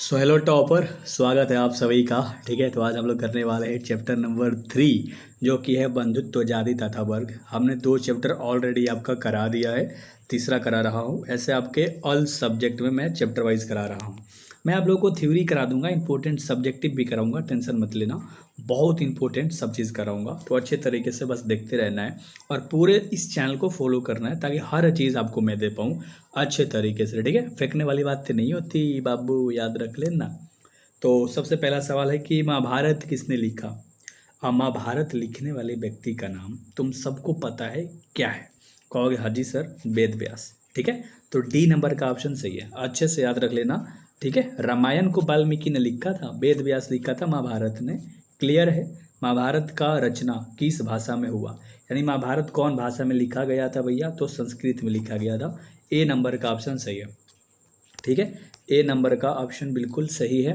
So hello topper, स्वागत है आप सभी का। ठीक है, तो आज हम लोग करने वाले हैं चैप्टर नंबर 3 जो कि है बंधुत्व, जाति तथा वर्ग। हमने 2 चैप्टर ऑलरेडी आपका करा दिया है, तीसरा करा रहा हूँ। ऐसे आपके ऑल सब्जेक्ट में मैं चैप्टर वाइज करा रहा हूँ। मैं आप लोगों को थ्योरी करा दूंगा, इंपॉर्टेंट सब्जेक्टिव भी कराऊंगा, टेंशन मत लेना। बहुत इंपॉर्टेंट सब चीज़ कराऊंगा, तो अच्छे तरीके से बस देखते रहना है और पूरे इस चैनल को फॉलो करना है ताकि हर चीज़ आपको मैं दे पाऊँ अच्छे तरीके से। ठीक है, फेंकने वाली बात तो नहीं होती बाबू, याद रख लेना। तो सबसे पहला सवाल है कि महाभारत किसने लिखा। अब महाभारत लिखने वाले व्यक्ति का नाम तुम सबको पता है क्या है? कहोगे हाजी सर वेद व्यास। ठीक है, तो डी नंबर का ऑप्शन सही है, अच्छे से याद रख लेना। ठीक है, रामायण को वाल्मीकि ने लिखा था, वेद व्यास लिखा था महाभारत ने। क्लियर है? महाभारत का रचना किस भाषा में हुआ, यानी महाभारत कौन भाषा में लिखा गया था भैया? तो संस्कृत में लिखा गया था। ए नंबर का ऑप्शन सही है। ठीक है, ए नंबर का ऑप्शन बिल्कुल सही है।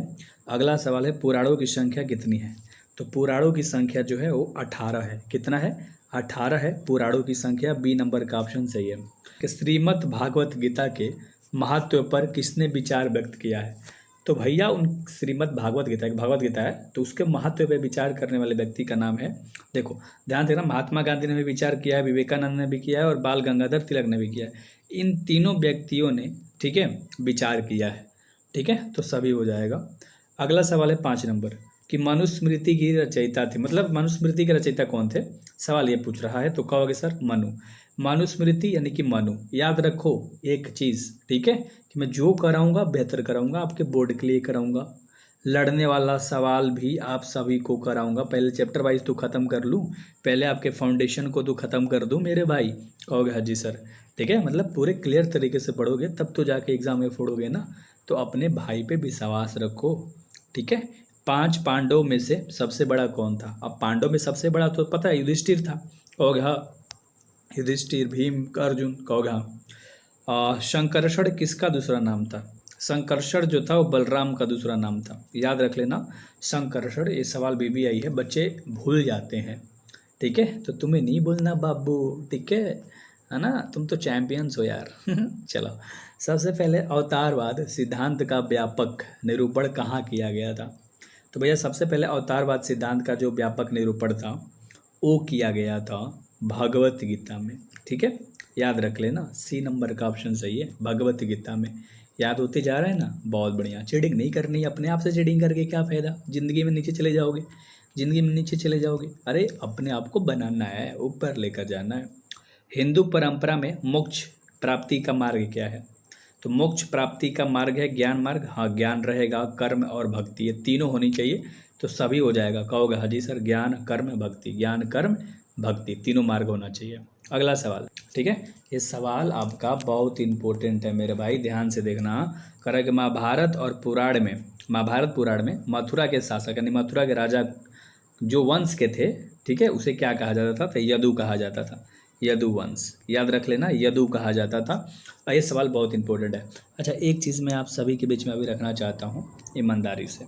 अगला सवाल है पुराणों की संख्या कितनी है? तो पुराणों की संख्या जो है वो 18 है। कितना है? 18 है पुराणों की संख्या। बी नंबर का ऑप्शन सही है। कि श्रीमद् भागवत गीता के महत्व पर किसने विचार व्यक्त किया है? तो भैया उन श्रीमद् भागवत गीता, एक भगवत गीता है, तो उसके महत्व पर विचार करने वाले व्यक्ति का नाम है, देखो ध्यान देना, महात्मा गांधी ने भी विचार किया है, विवेकानंद ने भी किया है और बाल गंगाधर तिलक ने भी किया है। इन तीनों व्यक्तियों ने, ठीक है, विचार किया है। ठीक है, तो सभी हो जाएगा। अगला सवाल है 5 नंबर कि मनुस्मृति की रचयिता थी, मतलब मनुस्मृति के रचयिता कौन थे? सवाल ये पूछ रहा है, तो कहोगे सर मनु। मनुस्मृति यानी कि मनु। याद रखो एक चीज़, ठीक है, कि मैं जो कराऊंगा बेहतर कराऊंगा, आपके बोर्ड के लिए कराऊंगा। लड़ने वाला सवाल भी आप सभी को कराऊंगा। पहले चैप्टर वाइज तो ख़त्म कर लूँ, पहले आपके फाउंडेशन को तो ख़त्म कर दूँ मेरे भाई। कहोगे हाजी सर। ठीक है, मतलब पूरे क्लियर तरीके से पढ़ोगे तब तो जाके एग्जाम में फोड़ोगे ना। तो अपने भाई पे विश्वास रखो। ठीक है, 5 पांडवों में से सबसे बड़ा कौन था? अब पांडव में सबसे बड़ा तो पता है युधिष्ठिर था। कहोगे हाँ, युधिष्ठिर, भीम, अर्जुन। कहोगे हाँ। शंकरषण किसका दूसरा नाम था? संकर्षण जो था वो बलराम का दूसरा नाम था, याद रख लेना संकर्षण। ये सवाल भी आई है, बच्चे भूल जाते हैं। ठीक है, तो तुम्हें नहीं भूलना बाबू। ठीक है ना, तुम तो चैंपियंस हो यार। चलो, सबसे पहले अवतारवाद सिद्धांत का व्यापक निरूपण कहाँ किया गया था? तो भैया सबसे पहले अवतारवाद सिद्धांत का जो व्यापक निरूपण था वो किया गया था भगवत गीता में। ठीक है, याद रख लेना, सी नंबर का ऑप्शन सही है, भगवत गीता में। याद होते जा रहा है ना, बहुत बढ़िया। चीटिंग नहीं करनी, अपने आप से चीटिंग करके क्या फ़ायदा, ज़िंदगी में नीचे चले जाओगे, ज़िंदगी में नीचे चले जाओगे। अरे अपने आप को बनाना है, ऊपर लेकर जाना है। हिंदू परंपरा में मोक्ष प्राप्ति का मार्ग क्या है? तो मोक्ष प्राप्ति का मार्ग है ज्ञान मार्ग। हाँ, ज्ञान रहेगा, कर्म और भक्ति, ये तीनों होनी चाहिए तो सभी हो जाएगा। कहोगे हाजी सर ज्ञान कर्म भक्ति, ज्ञान कर्म भक्ति, तीनों मार्ग होना चाहिए। अगला सवाल, ठीक है, ये सवाल आपका बहुत इंपॉर्टेंट है मेरे भाई, ध्यान से देखना। करें कि महाभारत और पुराण में, महाभारत पुराण में मथुरा के शासक यानी मथुरा के राजा जो वंश के थे, ठीक है, उसे क्या कहा जाता था? तो यदु कहा जाता था, यदु वंश। याद रख लेना, यदु कहा जाता था। और ये सवाल बहुत इंपॉर्टेंट है। अच्छा, एक चीज़ मैं आप सभी के बीच में अभी रखना चाहता हूँ ईमानदारी से।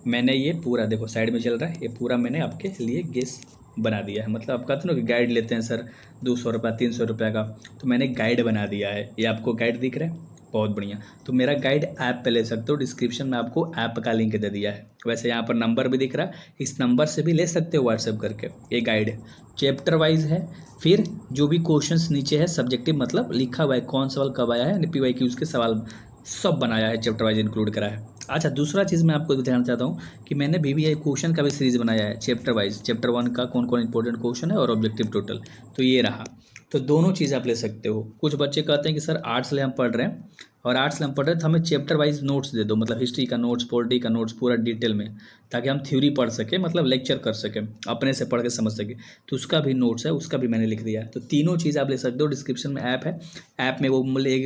मैंने ये पूरा, देखो साइड में चल रहा है, ये पूरा मैंने आपके लिए गेस बना दिया है। मतलब आप कहते हो कि गाइड लेते हैं सर 200 रुपये 300 रुपये का, तो मैंने गाइड बना दिया है। ये आपको गाइड दिख रहा है, बहुत बढ़िया। तो मेरा गाइड ऐप पे ले सकते हो, डिस्क्रिप्शन में आपको ऐप का लिंक दे दिया है। वैसे यहाँ पर नंबर भी दिख रहा है, इस नंबर से भी ले सकते हो व्हाट्सएप करके। ये गाइड चैप्टर वाइज है, फिर जो भी क्वेश्चंस नीचे है सब्जेक्टिव, मतलब लिखा हुआ है कौन सवाल कब आया है, PYQ उसके सवाल सब बनाया है, चैप्टर वाइज इंक्लूड करा है। अच्छा, दूसरा चीज़ मैं आपको दिखाना चाहता हूँ कि मैंने VVI क्वेश्चन का भी सीरीज़ बनाया है चैप्टर वाइज। चैप्टर 1 का कौन कौन इंपॉर्टेंट क्वेश्चन है और ऑब्जेक्टिव टोटल, तो ये रहा। तो दोनों चीज़ आप ले सकते हो। कुछ बच्चे कहते हैं कि सर आर्ट्स ले हम पढ़ रहे हैं और आर्ट्स ले हम पढ़ रहे हैं तो हमें चैप्टर वाइज नोट्स दे दो, मतलब हिस्ट्री का नोट्स, पॉलिटी का नोट्स, पूरा डिटेल में, ताकि हम थ्योरी पढ़ सकें, मतलब लेक्चर कर सकें, अपने से पढ़ के समझ सकें। तो उसका भी नोट्स है, उसका भी मैंने लिख दिया है। तो तीनों चीज़ आप ले सकते हो, डिस्क्रिप्शन में ऐप है, ऐप में वो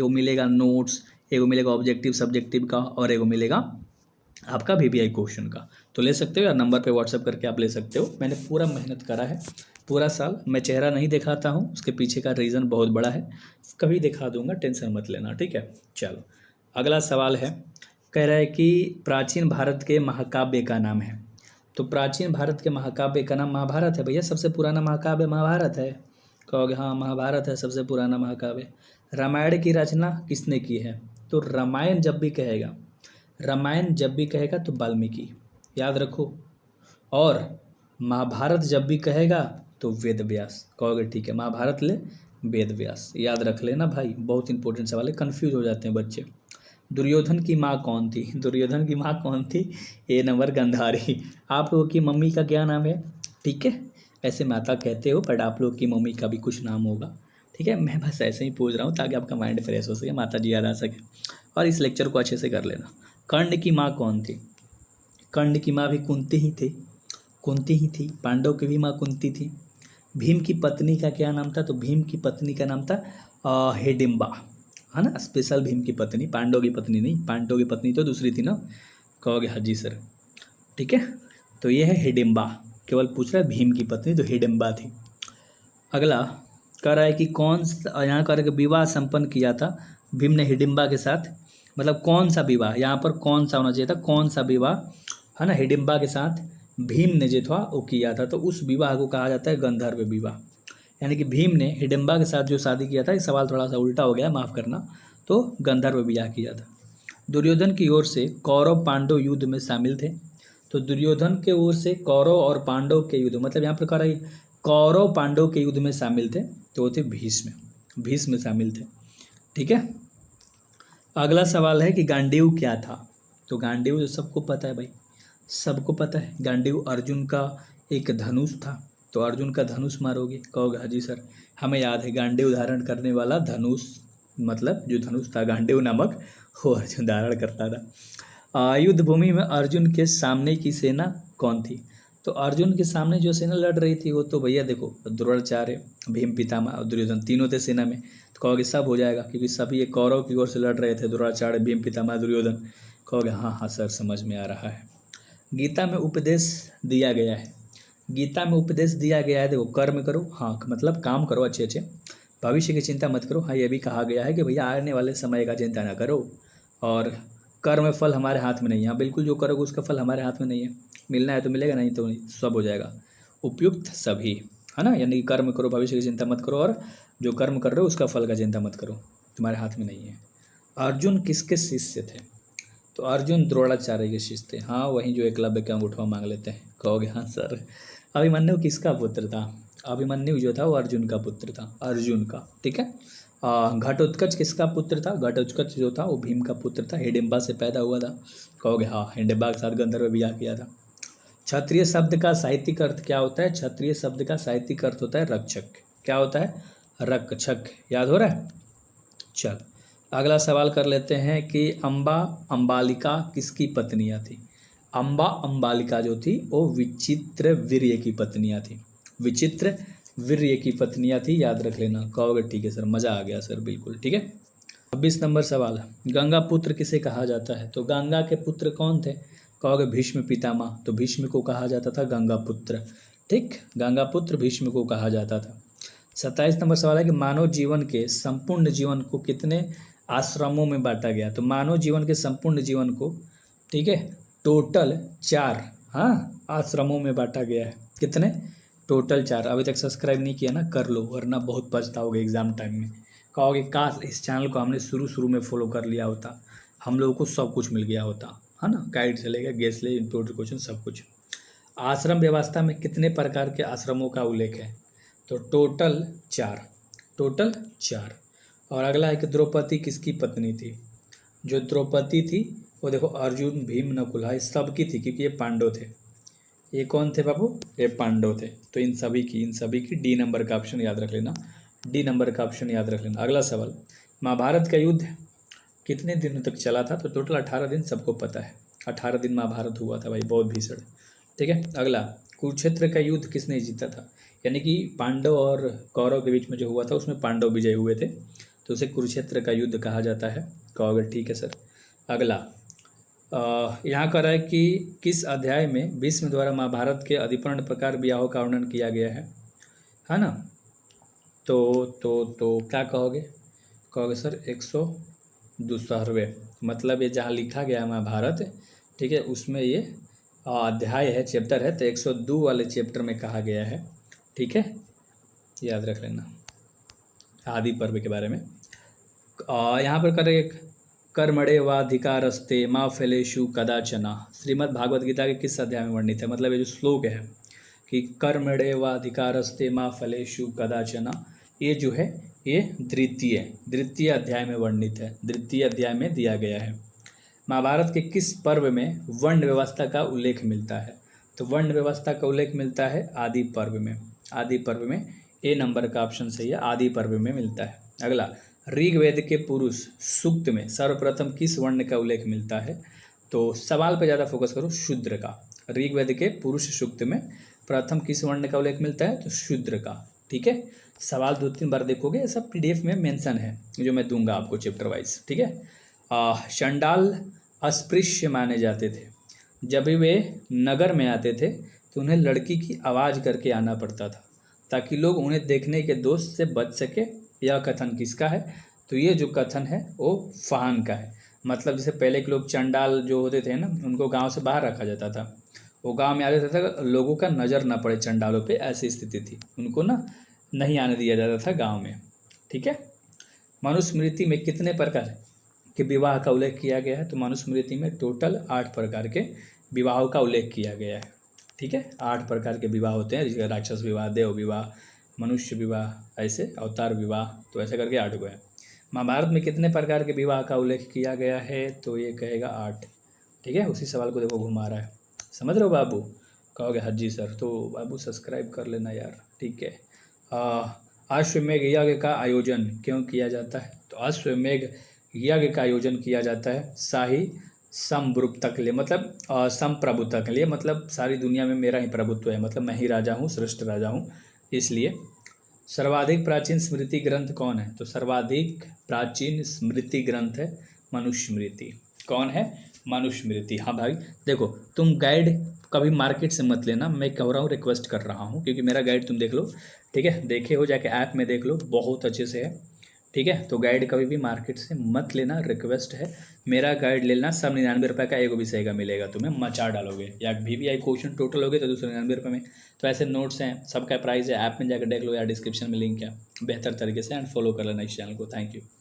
मिलेगा नोट्स, एगो मिलेगा ऑब्जेक्टिव सब्जेक्टिव का और एगो मिलेगा आपका VVI क्वेश्चन का। तो ले सकते हो या नंबर पे व्हाट्सएप करके आप ले सकते हो। मैंने पूरा मेहनत करा है पूरा साल। मैं चेहरा नहीं दिखाता हूँ, उसके पीछे का रीज़न बहुत बड़ा है, कभी दिखा दूंगा, टेंशन मत लेना। ठीक है, चलो अगला सवाल है, कह रहा है कि प्राचीन भारत के महाकाव्य का नाम है। तो प्राचीन भारत के महाकाव्य का नाम महाभारत है भैया, सबसे पुराना महाकाव्य महाभारत है। कहोगे हाँ महाभारत है सबसे पुराना महाकाव्य। रामायण की रचना किसने की है? तो रामायण जब भी कहेगा, रामायण जब भी कहेगा तो वाल्मीकि, याद रखो। और महाभारत जब भी कहेगा तो वेद व्यास कहोगे, ठीक है। महाभारत ले वेद व्यास, याद रख लेना भाई, बहुत इंपॉर्टेंट सवाल है, कन्फ्यूज हो जाते हैं बच्चे। दुर्योधन की माँ कौन थी? दुर्योधन की माँ कौन थी? ए नंबर गांधारी। आप लोगों की मम्मी का क्या नाम है? ठीक है, ऐसे माता कहते हो बट आप लोग की मम्मी का भी कुछ नाम होगा, ठीक है। मैं बस ऐसे ही पूछ रहा हूँ ताकि आपका माइंड फ्रेश हो सके, माता जी याद आ सके, और इस लेक्चर को अच्छे से कर लेना। कर्ण की माँ कौन थी? कर्ण की माँ भी कुंती ही थी, कुंती ही थी। पांडव की भी माँ कुंती थी। भीम की पत्नी का क्या नाम था? तो भीम की पत्नी का नाम था हिडिंबा, है ना। स्पेशल भीम की पत्नी, पांडव की पत्नी नहीं, पांडव की पत्नी तो दूसरी थी ना। कहोगे हाँ जी सर, ठीक है। तो ये है हिडिंबा, केवल पूछ रहा है भीम की पत्नी तो हिडिंबा थी। अगला कह रहा है कि यहाँ कह रहा है कि विवाह संपन्न किया था भीम ने हिडिंबा के साथ, मतलब कौन सा विवाह, यहाँ पर कौन सा होना चाहिए था, कौन सा विवाह, है ना, हिडिंबा के साथ भीम ने जो था वो किया था, तो उस विवाह को कहा जाता है गंधर्व विवाह। यानी कि भीम ने हिडिंबा के साथ जो शादी किया था, इस सवाल थोड़ा सा उल्टा हो गया, माफ़ करना, तो गंधर्व विवाह किया था। दुर्योधन की ओर से कौरव पांडव युद्ध में शामिल थे। तो दुर्योधन के ओर से कौरव और पांडव के युद्ध, मतलब यहाँ पर कह रहा है कौरव पांडव के युद्ध में शामिल थे, तो वो थे भीष्म, भीष्म शामिल थे, ठीक है। अगला सवाल है कि गांडीव क्या था? तो गांडीव तो सबको पता है भाई, सबको पता है, गांडीव अर्जुन का एक धनुष था। तो अर्जुन का धनुष मारोगे, कहोगे हाँ जी सर, हमें याद है गांडीव धारण करने वाला धनुष, मतलब जो धनुष था गांडीव नामक, वो अर्जुन धारण करता था। युद्ध भूमि में अर्जुन के सामने की सेना कौन थी? तो अर्जुन के सामने जो सेना लड़ रही थी वो तो भैया देखो द्रोणाचार्य, भीम पितामह और दुर्योधन, तीनों थे सेना में। तो कहोगे सब हो जाएगा क्योंकि सभी ये कौरव की ओर से लड़ रहे थे, द्रोणाचार्य, भीम पितामह, दुर्योधन। कहोगे हाँ हाँ सर समझ में आ रहा है। गीता में उपदेश दिया गया है, गीता में उपदेश दिया गया है, देखो कर्म करो, हाँ मतलब काम करो अच्छे अच्छे, भविष्य की चिंता मत करो। हाँ ये भी कहा गया है कि भैया आने वाले समय का चिंता ना करो, और कर्म फल हमारे हाथ में नहीं है। हाँ बिल्कुल, जो करोगे उसका फल हमारे हाथ में नहीं है, मिलना है तो मिलेगा, नहीं तो नहीं, सब हो जाएगा। उपयुक्त सभी, है ना, यानी कि कर्म करो, भविष्य की चिंता मत करो, और जो कर्म कर रहे हो उसका फल का चिंता मत करो, तुम्हारे हाथ में नहीं है। अर्जुन किसके शिष्य थे? तो अर्जुन द्रोणाचार्य के शिष्य थे, हाँ वही जो एकलव्य का अंगूठा मांग लेते हैं। कहोगे हाँ सर। अभिमन्यु किसका पुत्र था? अभिमन्यु जो था वो अर्जुन का पुत्र था, अर्जुन का, ठीक है। घटोत्कच किसका पुत्र था? घटोत्कच जो था वो भीम का पुत्र था, हिडिंबा से पैदा हुआ था। कहोगे हाँ, हिडिंबा के साथ गंधर्व विवाह किया था। क्षत्रिय शब्द का साहित्यिक अर्थ क्या होता है? क्षत्रिय शब्द का साहित्यिक अर्थ होता है रक्षक। क्या होता है? रक्षक, याद हो रहा है। चल अगला सवाल कर लेते हैं कि अम्बा अम्बालिका किसकी पत्नियां थी? अम्बा अम्बालिका जो थी वो विचित्र वीर्य की पत्नियां थी, विचित्र वीर्य की पत्नियां थी, याद रख लेना। कहोगे ठीक है सर, मज़ा आ गया सर, बिल्कुल ठीक है। 26 नंबर सवाल, गंगा पुत्र किसे कहा जाता है? तो गंगा के पुत्र कौन थे? कहोगे भीष्म पितामह, तो भीष्म को कहा जाता था गंगा पुत्र, ठीक, गंगा पुत्र भीष्म को कहा जाता था। 27 नंबर सवाल है कि मानव जीवन के संपूर्ण जीवन को कितने आश्रमों में बांटा गया? तो मानव जीवन के संपूर्ण जीवन को, ठीक है, टोटल 4, हाँ, आश्रमों में बांटा गया है। कितने? टोटल 4। अभी तक सब्सक्राइब नहीं किया ना, कर लो वरना बहुत पछताओगे एग्जाम टाइम में। कहोगे काश इस चैनल को हमने शुरू में फॉलो कर लिया होता, हम लोगों को सब कुछ मिल गया होता, है ना, गाइड चलेगा, गेस ले, इंपोर्टेंट क्वेश्चन सब कुछ। आश्रम व्यवस्था में कितने प्रकार के आश्रमों का उल्लेख है? तो टोटल 4, टोटल 4। और अगला है कि द्रौपदी किसकी पत्नी थी? जो द्रौपदी थी वो देखो अर्जुन, भीम, नकुल, हाँ सबकी थी क्योंकि ये पांडव थे। ये कौन थे बाबू? ये पांडव थे। तो इन सभी की डी नंबर का ऑप्शन याद रख लेना, डी नंबर का ऑप्शन याद रख लेना। अगला सवाल, महाभारत का युद्ध कितने दिनों तक चला था? तो टोटल 18 दिन, सबको पता है 18 दिन महाभारत हुआ था भाई, बहुत भीषण, ठीक है। अगला, कुरुक्षेत्र का युद्ध किसने जीता था? यानी कि पांडव और कौरव के बीच में जो हुआ था उसमें पांडव विजय हुए थे, तो उसे कुरुक्षेत्र का युद्ध कहा जाता है। कहोगे ठीक है सर। अगला यहाँ कह रहा है कि किस अध्याय में भीष्म द्वारा महाभारत के अधिपूर्ण प्रकार विवाहों का वर्णन किया गया है ना। तो क्या कहोगे? कहोगे सर 102वें, मतलब ये जहाँ लिखा गया है महाभारत, ठीक है, उसमें ये अध्याय है, चैप्टर है, तो 102 वाले चैप्टर में कहा गया है, ठीक है, याद रख लेना आदि पर्व के बारे में। यहाँ पर करें कर्मण्येवाधिकारस्ते मा फलेषु कदाचन, श्रीमद् भागवत गीता के किस अध्याय में वर्णित है? मतलब ये जो श्लोक है कि कर्मण्येवाधिकारस्ते मा फलेषु कदाचन, ये जो है ये द्वितीय अध्याय में वर्णित है, द्वितीय अध्याय में दिया गया है। महाभारत के किस पर्व में वर्ण व्यवस्था का उल्लेख मिलता है? तो वर्ण व्यवस्था का उल्लेख मिलता है आदि पर्व में। आदि पर्व में ए नंबर का ऑप्शन सही है, आदि पर्व में मिलता है। अगला, ऋग्वेद के पुरुष सूक्त में सर्वप्रथम किस वर्ण का उल्लेख मिलता है? तो सवाल पर ज़्यादा फोकस करो, शूद्र का। ऋग्वेद के पुरुष सूक्त में प्रथम किस वर्ण का उल्लेख मिलता है? तो शूद्र का। ठीक है, सवाल 2-3 बार देखोगे, ये सब PDF में मेंशन है जो मैं दूंगा आपको चैप्टर वाइज। ठीक है, चंडाल अस्पृश्य माने जाते थे। जब भी वे नगर में आते थे तो उन्हें लड़की की आवाज़ करके आना पड़ता था ताकि लोग उन्हें देखने के दोष से बच सके। यह कथन किसका है? तो ये जो कथन है वो फाहन का है। मतलब जैसे पहले के लोग चंडाल जो होते थे ना, उनको गांव से बाहर रखा जाता था। वो गांव में आते थे, लोगों का नज़र ना पड़े चंडालों पे, ऐसी स्थिति थी, उनको ना नहीं आने दिया जाता था गांव में। ठीक है, मनुस्मृति में कितने प्रकार के विवाह का उल्लेख किया गया है? तो मनुस्मृति में टोटल 8 प्रकार के विवाहों का उल्लेख किया गया है। ठीक है, 8 प्रकार के विवाह होते हैं, जैसे राक्षस विवाह, देव विवाह, मनुष्य विवाह, ऐसे अवतार विवाह, तो ऐसे करके 8 गो है। महाभारत में कितने प्रकार के विवाह का उल्लेख किया गया है? तो ये कहेगा 8। ठीक है, उसी सवाल को देखो घुमा रहा है, समझ रहे हो बाबू? कहोगे हाँ जी सर, तो बाबू सब्सक्राइब कर लेना यार। ठीक है, अश्वमेध यज्ञ का आयोजन क्यों किया जाता है? तो अश्वमेध यज्ञ का आयोजन किया जाता है शाही संप्रभुता के लिए, मतलब संप्रभुता के लिए, मतलब सारी दुनिया में मेरा ही प्रभुत्व है, मतलब मैं ही राजा हूँ, श्रेष्ठ राजा हूँ, इसलिए। सर्वाधिक प्राचीन स्मृति ग्रंथ कौन है? तो सर्वाधिक प्राचीन स्मृति ग्रंथ है मनुस्मृति। कौन है? मनुस्मृति। हाँ भाई देखो, तुम गाइड कभी मार्केट से मत लेना, मैं कह रहा हूँ, रिक्वेस्ट कर रहा हूँ, क्योंकि मेरा गाइड तुम देख लो। ठीक है, देखे हो जाके ऐप में देख लो, बहुत अच्छे से है। ठीक है, तो गाइड कभी भी मार्केट से मत लेना, रिक्वेस्ट है। मेरा गाइड लेना, सब 99 रुपये का एक विषय का मिलेगा, तुम्हें मचा डालोगे। या VVI क्वेश्चन टोटल हो गए तो 299 रुपये में। तो ऐसे नोट्स हैं, सबका प्राइस है, ऐप में जाकर देख लो या डिस्क्रिप्शन में लिंक है, बेहतर तरीके से एंड फॉलो कर लेना इस चैनल को। Thank you.